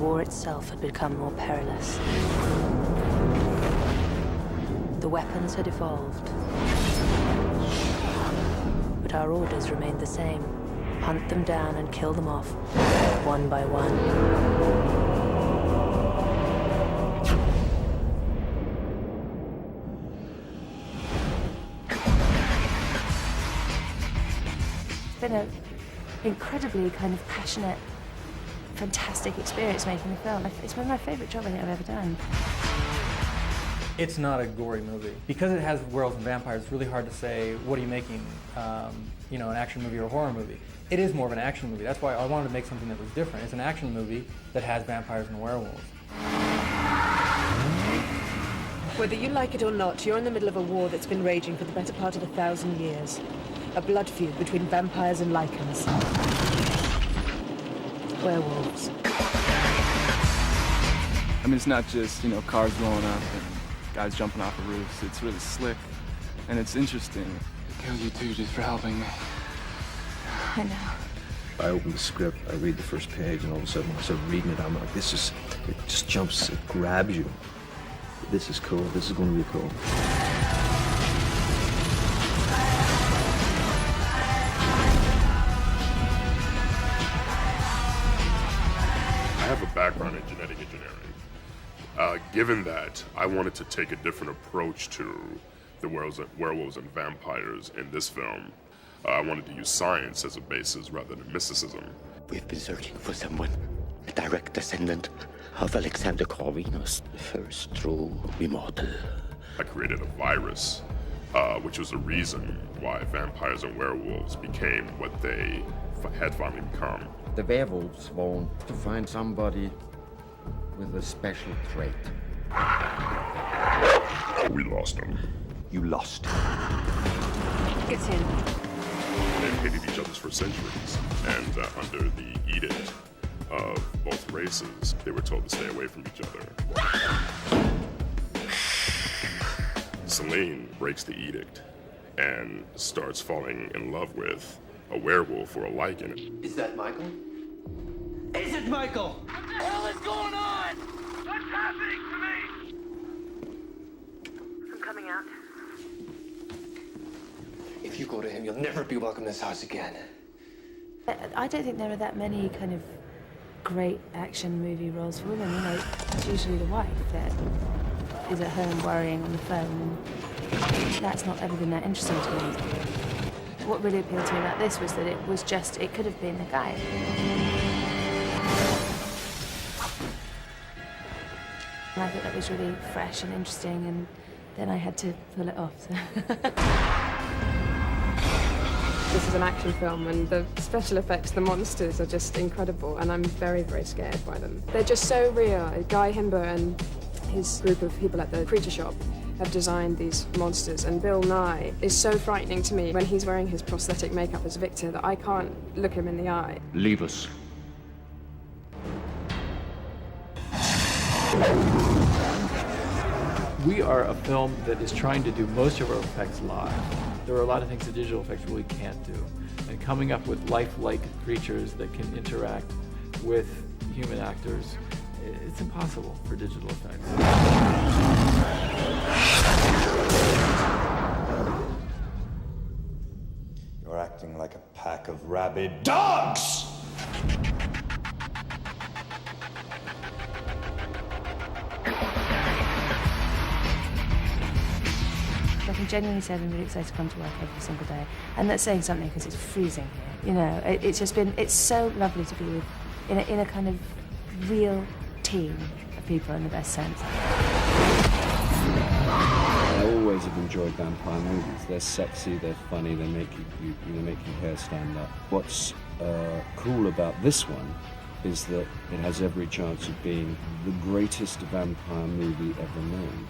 war itself had become more perilous. The weapons had evolved, but our orders remained the same. Hunt them down and kill them off, one by one. It's been an incredibly kind of passionate, fantastic experience making the film. It's been my favourite job I think I've ever done. It's not a gory movie. Because it has werewolves and vampires, it's really hard to say, what are you making, an action movie or a horror movie? It is more of an action movie. That's why I wanted to make something that was different. It's an action movie that has vampires and werewolves. Whether you like it or not, you're in the middle of a war that's been raging for the better part of 1,000 years. A blood feud between vampires and lycans. Werewolves. I mean, it's not just, cars blowing up and guys jumping off of roofs. It's really slick, and it's interesting. I killed you too just for helping me. I know. I open the script, I read the first page, and all of a sudden when I start reading it, I'm like, it just jumps, it grabs you. This is cool, this is going to be cool. I have a background in genetic engineering. Given that, I wanted to take a different approach to the werewolves and vampires in this film. I wanted to use science as a basis rather than mysticism. We've been searching for someone, a direct descendant of Alexander Corvinus, the first true immortal. I created a virus, which was the reason why vampires and werewolves became what they had finally become. The werewolves want to find somebody with a special trait. We lost him. You lost. It's him. They hated each other for centuries, and under the edict of both races, they were told to stay away from each other. Celine breaks the edict and starts falling in love with a werewolf or a lycan. Is that Michael? Is it Michael? What the hell is going on? What's happening to me? I'm coming out. If you go to him, you'll never be welcome in this house again. I don't think there are that many kind of great action movie roles for women. It's usually the wife that is at home worrying on the phone, and that's not ever been that interesting to me. What really appealed to me about this was that it could have been a guy. And I thought that was really fresh and interesting, and then I had to pull it off. So. This is an action film, and the special effects, the monsters are just incredible, and I'm very, very scared by them. They're just so real. Guy Himber and his group of people at the Creature Shop have designed these monsters, and Bill Nye is so frightening to me when he's wearing his prosthetic makeup as Victor that I can't look him in the eye. Leave us. We are a film that is trying to do most of our effects live. There are a lot of things that digital effects really can't do. And coming up with lifelike creatures that can interact with human actors, it's impossible for digital effects. You're acting like a pack of rabid dogs! I can genuinely say I'm really excited to come to work every single day. And that's saying something because it's freezing here. It's so lovely to be with, in a kind of real team of people in the best sense. I always have enjoyed vampire movies. They're sexy, they're funny, they make your hair stand up. What's cool about this one is that it has every chance of being the greatest vampire movie ever made.